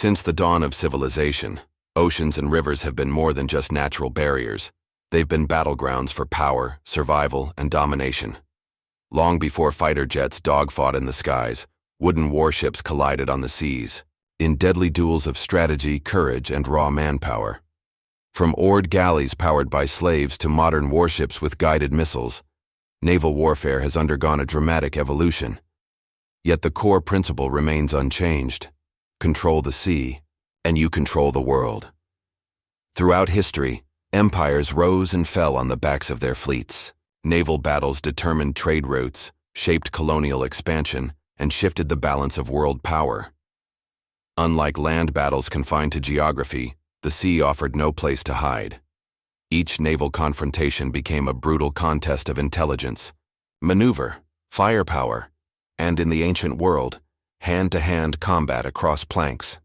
Since the dawn of civilization, oceans and rivers have been more than just natural barriers. They've been battlegrounds for power, survival, and domination. Long before fighter jets dogfought in the skies, wooden warships collided on the seas, in deadly duels of strategy, courage, and raw manpower. From oared galleys powered by slaves to modern warships with guided missiles, naval warfare has undergone a dramatic evolution. Yet the core principle remains unchanged. Control the sea, and you control the world. Throughout history, empires rose and fell on the backs of their fleets. Naval battles determined trade routes, shaped colonial expansion, and shifted the balance of world power. Unlike land battles confined to geography, the sea offered no place to hide. Each naval confrontation became a brutal contest of intelligence, maneuver, firepower, and in the ancient world, hand-to-hand combat across planks.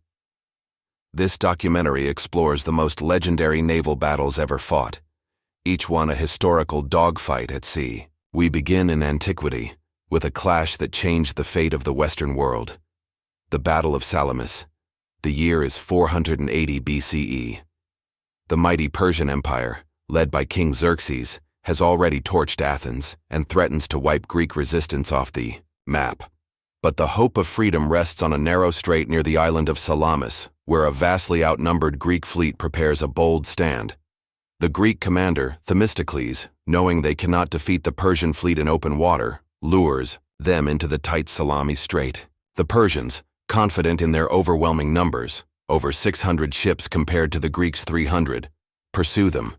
This documentary explores the most legendary naval battles ever fought, each one a historical dogfight at sea. We begin in antiquity, with a clash that changed the fate of the Western world. The Battle of Salamis. The year is 480 BCE. The mighty Persian Empire, led by King Xerxes, has already torched Athens and threatens to wipe Greek resistance off the map. But the hope of freedom rests on a narrow strait near the island of Salamis, where a vastly outnumbered Greek fleet prepares a bold stand. The Greek commander, Themistocles, knowing they cannot defeat the Persian fleet in open water, lures them into the tight Salamis Strait. The Persians, confident in their overwhelming numbers, over 600 ships compared to the Greeks' 300, pursue them.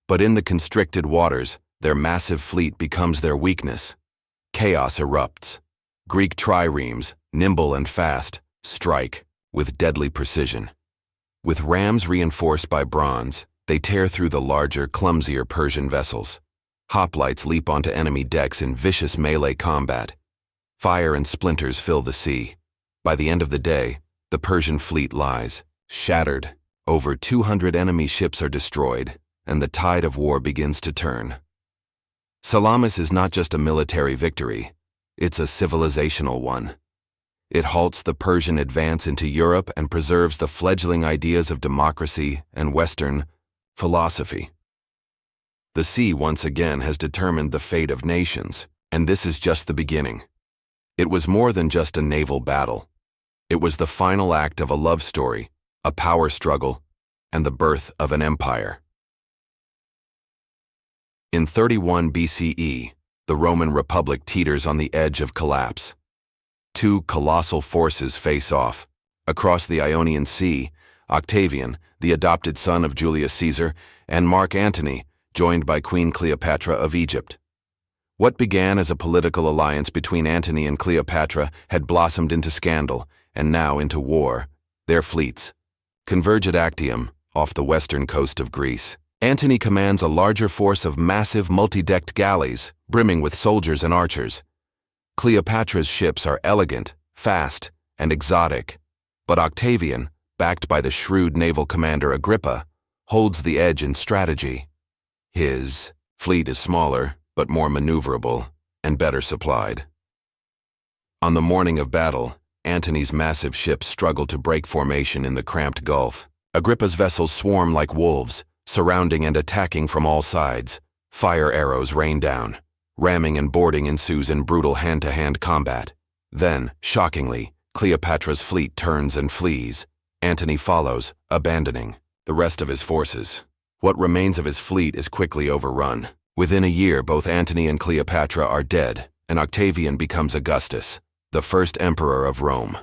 But in the constricted waters, their massive fleet becomes their weakness. Chaos erupts. Greek triremes, nimble and fast, strike with deadly precision. With rams reinforced by bronze, they tear through the larger, clumsier Persian vessels. Hoplites leap onto enemy decks in vicious melee combat. Fire and splinters fill the sea. By the end of the day, the Persian fleet lies, shattered. Over 200 enemy ships are destroyed, and the tide of war begins to turn. Salamis is not just a military victory, it's a civilizational one. It halts the Persian advance into Europe and preserves the fledgling ideas of democracy and Western philosophy. The sea once again has determined the fate of nations, and this is just the beginning. It was more than just a naval battle. It was the final act of a love story, a power struggle, and the birth of an empire. In 31 BCE, the Roman Republic teeters on the edge of collapse. Two colossal forces face off. Across the Ionian Sea, Octavian, the adopted son of Julius Caesar, and Mark Antony, joined by Queen Cleopatra of Egypt. What began as a political alliance between Antony and Cleopatra had blossomed into scandal, and now into war. Their fleets converge at Actium, off the western coast of Greece. Antony commands a larger force of massive multi-decked galleys, brimming with soldiers and archers. Cleopatra's ships are elegant, fast, and exotic, but Octavian, backed by the shrewd naval commander Agrippa, holds the edge in strategy. His fleet is smaller, but more maneuverable, and better supplied. On the morning of battle, Antony's massive ships struggle to break formation in the cramped gulf. Agrippa's vessels swarm like wolves, surrounding and attacking from all sides. Fire arrows rain down. Ramming and boarding ensues in brutal hand-to-hand combat. Then, shockingly, Cleopatra's fleet turns and flees. Antony follows, abandoning the rest of his forces. What remains of his fleet is quickly overrun. Within a year, both Antony and Cleopatra are dead, and Octavian becomes Augustus, the first emperor of Rome.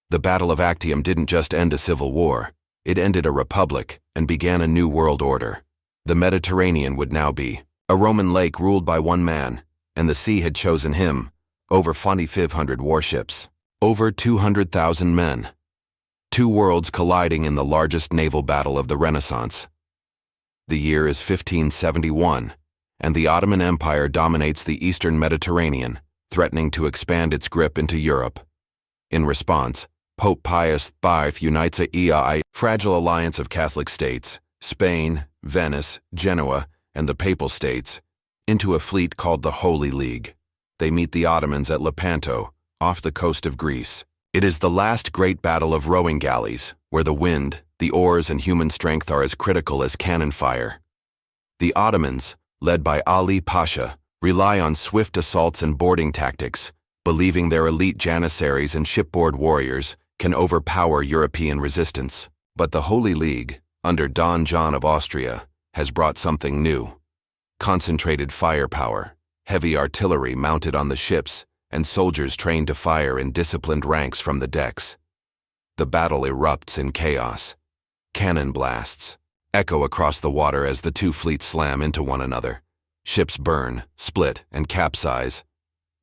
The Battle of Actium didn't just end a civil war. It ended a republic and began a new world order. The Mediterranean would now be a Roman lake ruled by one man, and the sea had chosen him, over 2,500 warships, over 200,000 men. Two worlds colliding in the largest naval battle of the Renaissance. The year is 1571, and the Ottoman Empire dominates the eastern Mediterranean, threatening to expand its grip into Europe. In response, Pope Pius V unites a fragile alliance of Catholic states, Spain, Venice, Genoa, and the Papal States, into a fleet called the Holy League. They meet the Ottomans at Lepanto, off the coast of Greece. It is the last great battle of rowing galleys, where the wind, the oars, and human strength are as critical as cannon fire. The Ottomans, led by Ali Pasha, rely on swift assaults and boarding tactics, believing their elite janissaries and shipboard warriors can overpower European resistance. But the Holy League, under Don John of Austria, has brought something new. Concentrated firepower, heavy artillery mounted on the ships, and soldiers trained to fire in disciplined ranks from the decks. The battle erupts in chaos. Cannon blasts echo across the water as the two fleets slam into one another. Ships burn, split, and capsize.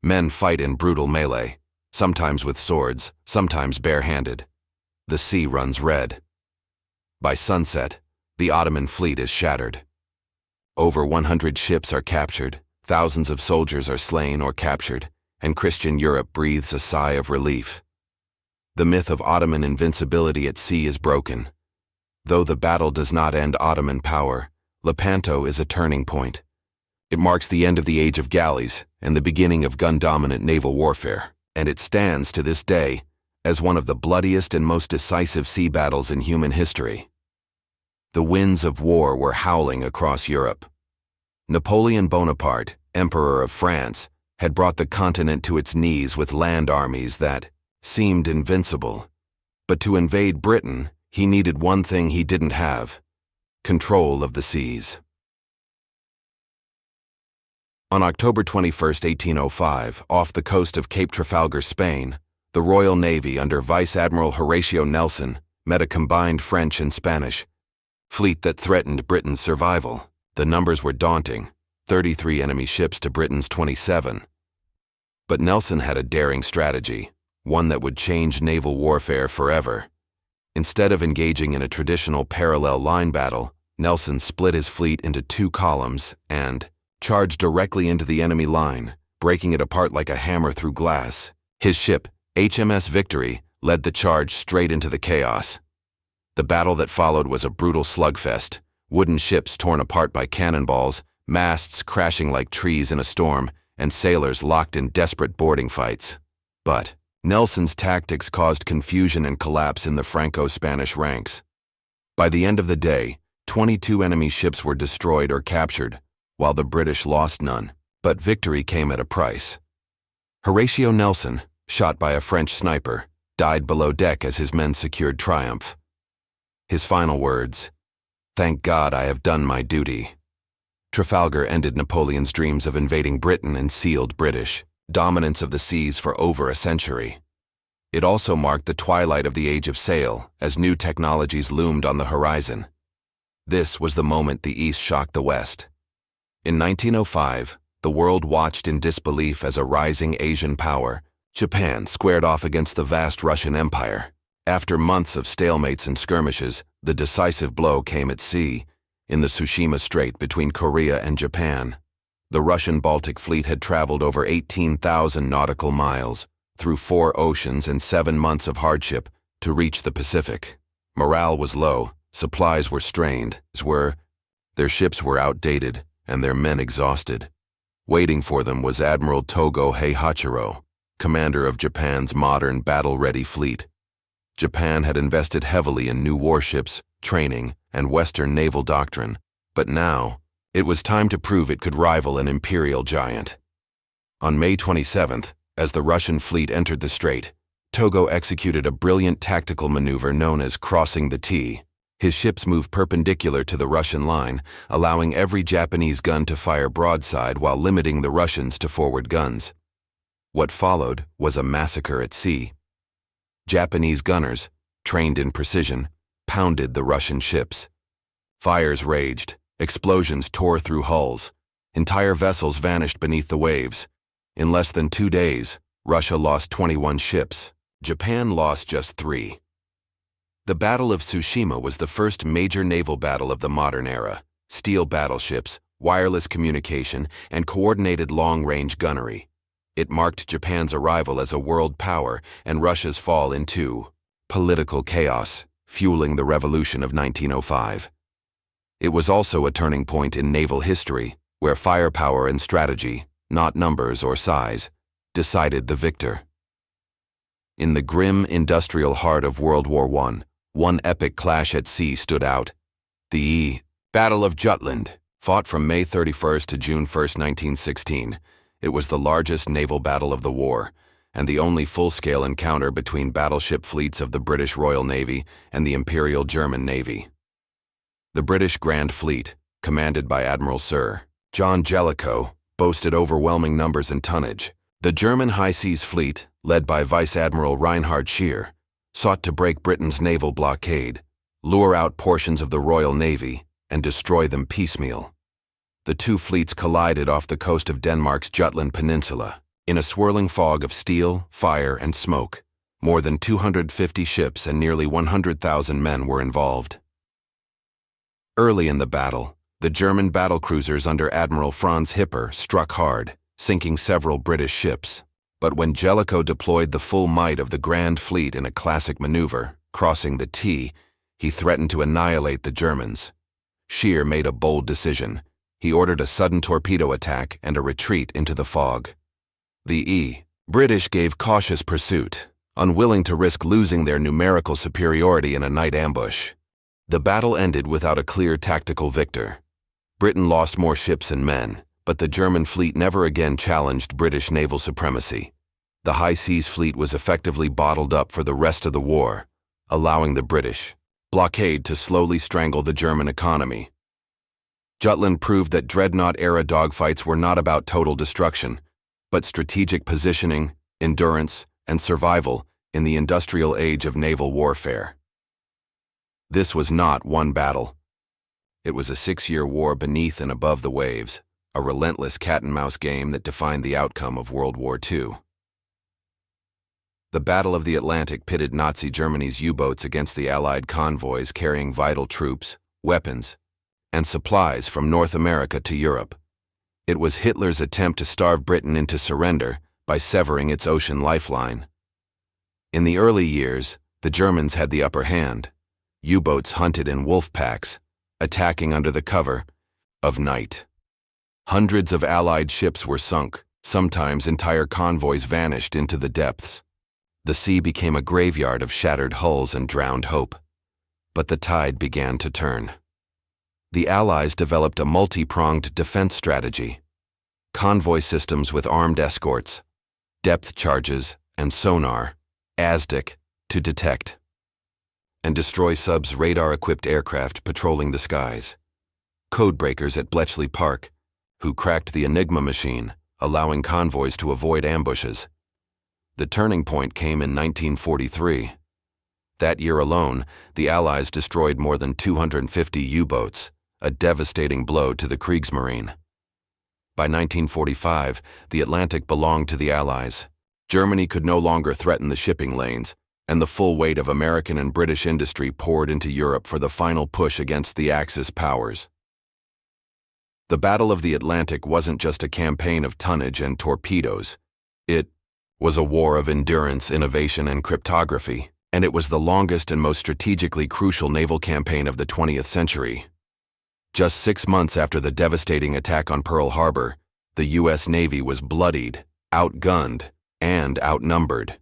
Men fight in brutal melee, sometimes with swords, sometimes barehanded. The sea runs red. By sunset, the Ottoman fleet is shattered. Over 100 ships are captured, thousands of soldiers are slain or captured, and Christian Europe breathes a sigh of relief. The myth of Ottoman invincibility at sea is broken. Though the battle does not end Ottoman power, Lepanto is a turning point. It marks the end of the age of galleys and the beginning of gun-dominant naval warfare, and it stands to this day as one of the bloodiest and most decisive sea battles in human history. The winds of war were howling across Europe. Napoleon Bonaparte, Emperor of France, had brought the continent to its knees with land armies that seemed invincible. But to invade Britain, he needed one thing he didn't have: control of the seas. On October 21, 1805, off the coast of Cape Trafalgar, Spain, the Royal Navy under Vice Admiral Horatio Nelson met a combined French and Spanish fleet that threatened Britain's survival. The numbers were daunting, 33 enemy ships to Britain's 27. But Nelson had a daring strategy, one that would change naval warfare forever. Instead of engaging in a traditional parallel line battle, Nelson split his fleet into two columns and charged directly into the enemy line, breaking it apart like a hammer through glass. His ship, HMS Victory, led the charge straight into the chaos. The battle that followed was a brutal slugfest, wooden ships torn apart by cannonballs, masts crashing like trees in a storm, and sailors locked in desperate boarding fights. But Nelson's tactics caused confusion and collapse in the Franco-Spanish ranks. By the end of the day, 22 enemy ships were destroyed or captured, while the British lost none. But victory came at a price. Horatio Nelson, shot by a French sniper, died below deck as his men secured triumph. His final words, "Thank God I have done my duty." Trafalgar ended Napoleon's dreams of invading Britain and sealed British dominance of the seas for over a century. It also marked the twilight of the age of sail as new technologies loomed on the horizon. This was the moment the East shocked the West. In 1905, the world watched in disbelief as a rising Asian power, Japan, squared off against the vast Russian Empire. After months of stalemates and skirmishes, the decisive blow came at sea, in the Tsushima Strait between Korea and Japan. The Russian Baltic Fleet had traveled over 18,000 nautical miles, through 4 oceans and 7 months of hardship, to reach the Pacific. Morale was low, supplies were strained, their ships were outdated, and their men exhausted. Waiting for them was Admiral Togo Heihachiro, commander of Japan's modern battle-ready fleet. Japan had invested heavily in new warships, training, and Western naval doctrine, but now it was time to prove it could rival an imperial giant. On May 27th, as the Russian fleet entered the strait, Togo executed a brilliant tactical maneuver known as crossing the T. His ships moved perpendicular to the Russian line, allowing every Japanese gun to fire broadside while limiting the Russians to forward guns. What followed was a massacre at sea. Japanese gunners, trained in precision, pounded the Russian ships. Fires raged, explosions tore through hulls, entire vessels vanished beneath the waves. In less than 2 days, Russia lost 21 ships. Japan lost just 3. The Battle of Tsushima was the first major naval battle of the modern era. Steel battleships, wireless communication, and coordinated long-range gunnery. It marked Japan's arrival as a world power and Russia's fall into political chaos, fueling the revolution of 1905. It was also a turning point in naval history, where firepower and strategy, not numbers or size, decided the victor. In the grim industrial heart of World War I, One epic clash at sea stood out. The Battle of Jutland, fought from May 31st to June 1st, 1916. It was the largest naval battle of the war, and the only full-scale encounter between battleship fleets of the British Royal Navy and the Imperial German Navy. The British Grand Fleet, commanded by Admiral Sir John Jellicoe, boasted overwhelming numbers and tonnage. The German High Seas Fleet, led by Vice Admiral Reinhard Scheer, sought to break Britain's naval blockade, lure out portions of the Royal Navy, and destroy them piecemeal. The two fleets collided off the coast of Denmark's Jutland Peninsula, in a swirling fog of steel, fire, and smoke. More than 250 ships and nearly 100,000 men were involved. Early in the battle, the German battlecruisers under Admiral Franz Hipper struck hard, sinking several British ships. But when Jellicoe deployed the full might of the Grand Fleet in a classic maneuver, crossing the T, he threatened to annihilate the Germans. Scheer made a bold decision. He ordered a sudden torpedo attack and a retreat into the fog. The British gave cautious pursuit, unwilling to risk losing their numerical superiority in a night ambush. The battle ended without a clear tactical victor. Britain lost more ships and men, but the German fleet never again challenged British naval supremacy. The High Seas Fleet was effectively bottled up for the rest of the war, allowing the British blockade to slowly strangle the German economy. Jutland proved that dreadnought-era dogfights were not about total destruction, but strategic positioning, endurance, and survival in the industrial age of naval warfare. This was not one battle. It was a 6-year war beneath and above the waves, a relentless cat-and-mouse game that defined the outcome of World War II. The Battle of the Atlantic pitted Nazi Germany's U-boats against the Allied convoys carrying vital troops, weapons, and supplies from North America to Europe. It was Hitler's attempt to starve Britain into surrender by severing its ocean lifeline. In the early years, the Germans had the upper hand. U-boats hunted in wolf packs, attacking under the cover of night. Hundreds of Allied ships were sunk, sometimes entire convoys vanished into the depths. The sea became a graveyard of shattered hulls and drowned hope. But the tide began to turn. The Allies developed a multi-pronged defense strategy. Convoy systems with armed escorts, depth charges, and sonar, ASDIC, to detect and destroy subs' radar-equipped aircraft patrolling the skies. Codebreakers at Bletchley Park, who cracked the Enigma machine, allowing convoys to avoid ambushes. The turning point came in 1943. That year alone, the Allies destroyed more than 250 U-boats, a devastating blow to the Kriegsmarine. By 1945, the Atlantic belonged to the Allies. Germany could no longer threaten the shipping lanes, and the full weight of American and British industry poured into Europe for the final push against the Axis powers. The Battle of the Atlantic wasn't just a campaign of tonnage and torpedoes. It was a war of endurance, innovation, and cryptography, and it was the longest and most strategically crucial naval campaign of the 20th century. Just 6 months after the devastating attack on Pearl Harbor, the U.S. Navy was bloodied, outgunned, and outnumbered.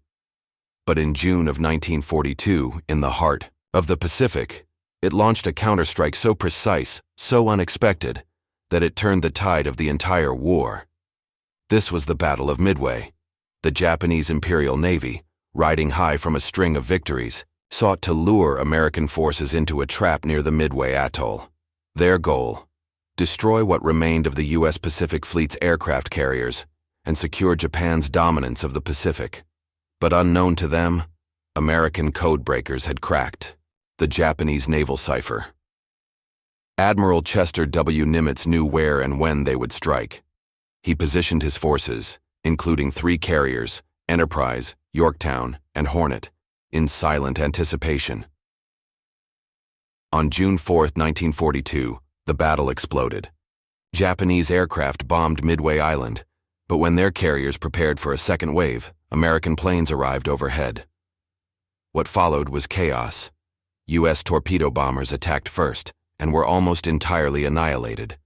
But in June of 1942, in the heart of the Pacific, it launched a counterstrike so precise, so unexpected, that it turned the tide of the entire war. This was the Battle of Midway. The Japanese Imperial Navy, riding high from a string of victories, sought to lure American forces into a trap near the Midway Atoll. Their goal: destroy what remained of the U.S. Pacific Fleet's aircraft carriers and secure Japan's dominance of the Pacific. But unknown to them, American codebreakers had cracked the Japanese naval cipher. Admiral Chester W. Nimitz knew where and when they would strike. He positioned his forces, including 3 carriers, Enterprise, Yorktown, and Hornet, in silent anticipation. On June 4, 1942, the battle exploded. Japanese aircraft bombed Midway Island, but when their carriers prepared for a second wave, American planes arrived overhead. What followed was chaos. U.S. torpedo bombers attacked first and were almost entirely annihilated.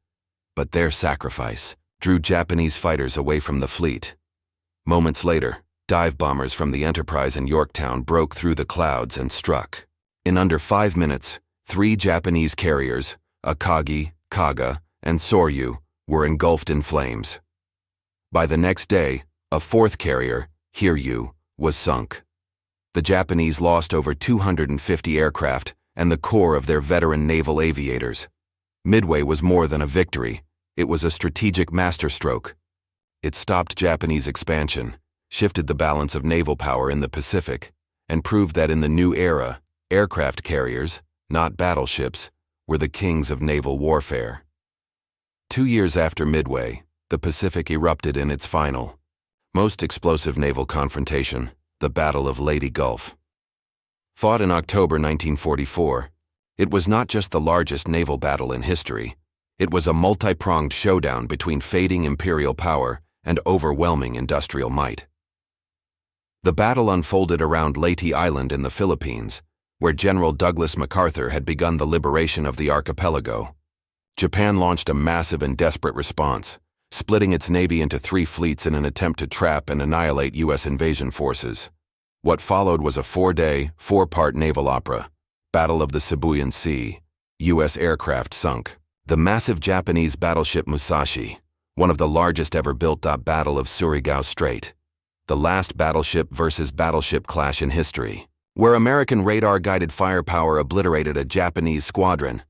But their sacrifice drew Japanese fighters away from the fleet. Moments later, dive bombers from the Enterprise in Yorktown broke through the clouds and struck. In under 5 minutes, 3 Japanese carriers, Akagi, Kaga, and Soryu, were engulfed in flames. By the next day, a 4th carrier, Hiryu, was sunk. The Japanese lost over 250 aircraft and the core of their veteran naval aviators. Midway was more than a victory, it was a strategic masterstroke. It stopped Japanese expansion, shifted the balance of naval power in the Pacific, and proved that in the new era, aircraft carriers, not battleships, were the kings of naval warfare. 2 years after Midway, the Pacific erupted in its final, most explosive naval confrontation, the Battle of Leyte Gulf. Fought in October 1944, it was not just the largest naval battle in history, it was a multi-pronged showdown between fading imperial power and overwhelming industrial might. The battle unfolded around Leyte Island in the Philippines, where General Douglas MacArthur had begun the liberation of the archipelago. Japan launched a massive and desperate response, splitting its navy into 3 fleets in an attempt to trap and annihilate U.S. invasion forces. What followed was a 4-day, 4-part naval opera, Battle of the Sibuyan Sea. U.S. aircraft sunk. The massive Japanese battleship Musashi, one of the largest ever built. Battle of Surigao Strait. The last battleship versus battleship clash in history, where American radar-guided firepower obliterated a Japanese squadron.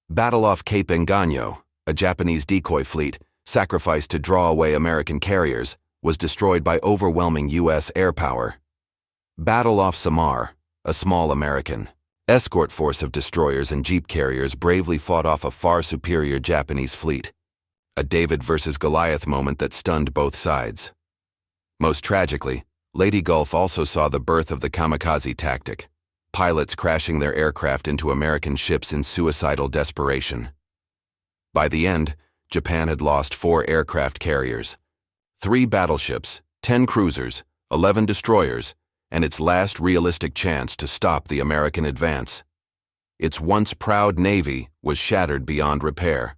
Battle off Cape Engano, a Japanese decoy fleet, sacrificed to draw away American carriers, was destroyed by overwhelming U.S. air power. Battle off Samar, a small American escort force of destroyers and jeep carriers bravely fought off a far superior Japanese fleet. A David versus Goliath moment that stunned both sides. Most tragically, Leyte Gulf also saw the birth of the kamikaze tactic, pilots crashing their aircraft into American ships in suicidal desperation. By the end, Japan had lost 4 aircraft carriers, 3 battleships, 10 cruisers, 11 destroyers, and its last realistic chance to stop the American advance. Its once proud navy was shattered beyond repair.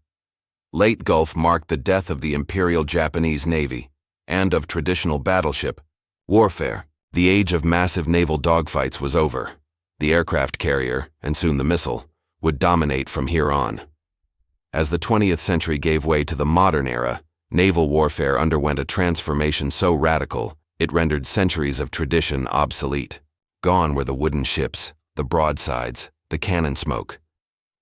Leyte Gulf marked the death of the Imperial Japanese Navy and of traditional battleship warfare. The age of massive naval dogfights was over. The aircraft carrier, and soon the missile, would dominate from here on. As the 20th century gave way to the modern era, naval warfare underwent a transformation so radical it rendered centuries of tradition obsolete. Gone were the wooden ships, the broadsides, the cannon smoke.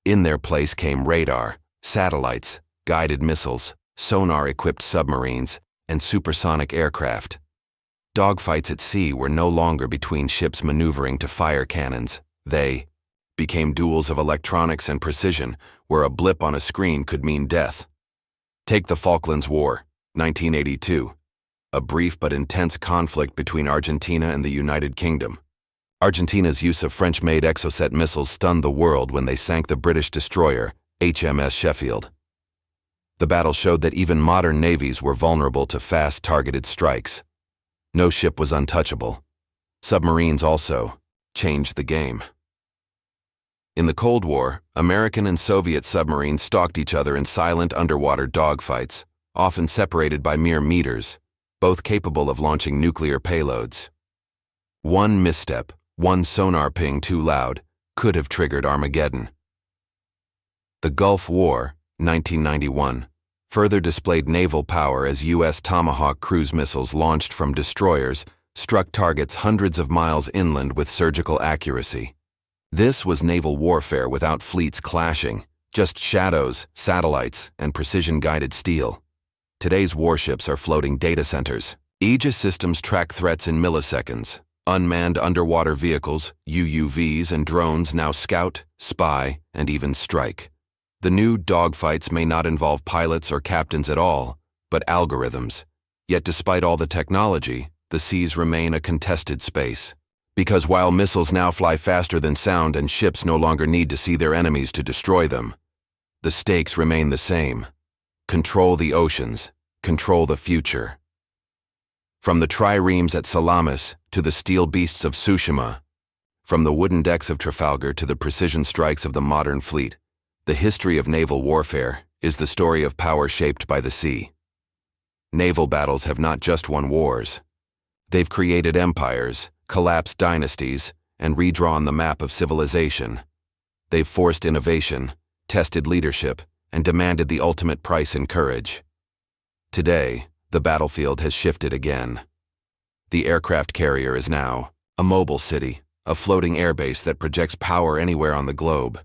In their place came radar, satellites, guided missiles, sonar-equipped submarines, and supersonic aircraft. Dogfights at sea were no longer between ships maneuvering to fire cannons. They became duels of electronics and precision, where a blip on a screen could mean death. Take the Falklands War, 1982. A brief but intense conflict between Argentina and the United Kingdom. Argentina's use of French-made Exocet missiles stunned the world when they sank the British destroyer, HMS Sheffield. The battle showed that even modern navies were vulnerable to fast, targeted strikes. No ship was untouchable. Submarines also changed the game. In the Cold War, American and Soviet submarines stalked each other in silent underwater dogfights, often separated by mere meters, both capable of launching nuclear payloads. One misstep, one sonar ping too loud, could have triggered Armageddon. The Gulf War, 1991, further displayed naval power as U.S. Tomahawk cruise missiles launched from destroyers struck targets hundreds of miles inland with surgical accuracy. This was naval warfare without fleets clashing, just shadows, satellites, and precision-guided steel. Today's warships are floating data centers. Aegis systems track threats in milliseconds. Unmanned underwater vehicles, UUVs, and drones now scout, spy, and even strike. The new dogfights may not involve pilots or captains at all, but algorithms. Yet despite all the technology, the seas remain a contested space. Because while missiles now fly faster than sound and ships no longer need to see their enemies to destroy them, the stakes remain the same. Control the oceans, control the future. From the triremes at Salamis to the steel beasts of Tsushima, from the wooden decks of Trafalgar to the precision strikes of the modern fleet, the history of naval warfare is the story of power shaped by the sea. Naval battles have not just won wars. They've created empires, collapsed dynasties, and redrawn the map of civilization. They've forced innovation, tested leadership, and demanded the ultimate price in courage. Today, the battlefield has shifted again. The aircraft carrier is now a mobile city, a floating airbase that projects power anywhere on the globe.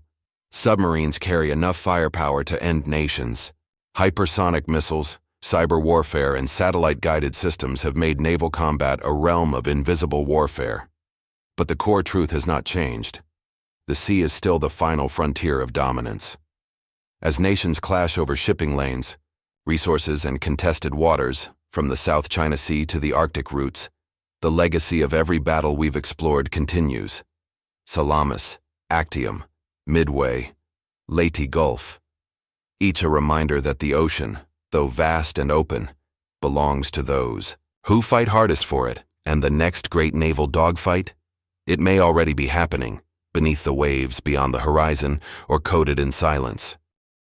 Submarines carry enough firepower to end nations. Hypersonic missiles, cyber warfare, and satellite-guided systems have made naval combat a realm of invisible warfare. But the core truth has not changed. The sea is still the final frontier of dominance. As nations clash over shipping lanes, resources, and contested waters, from the South China Sea to the Arctic routes, the legacy of every battle we've explored continues. Salamis, Actium, Midway, Leyte Gulf. Each a reminder that the ocean, though vast and open, belongs to those who fight hardest for it. And the next great naval dogfight? It may already be happening, beneath the waves beyond the horizon, or coded in silence.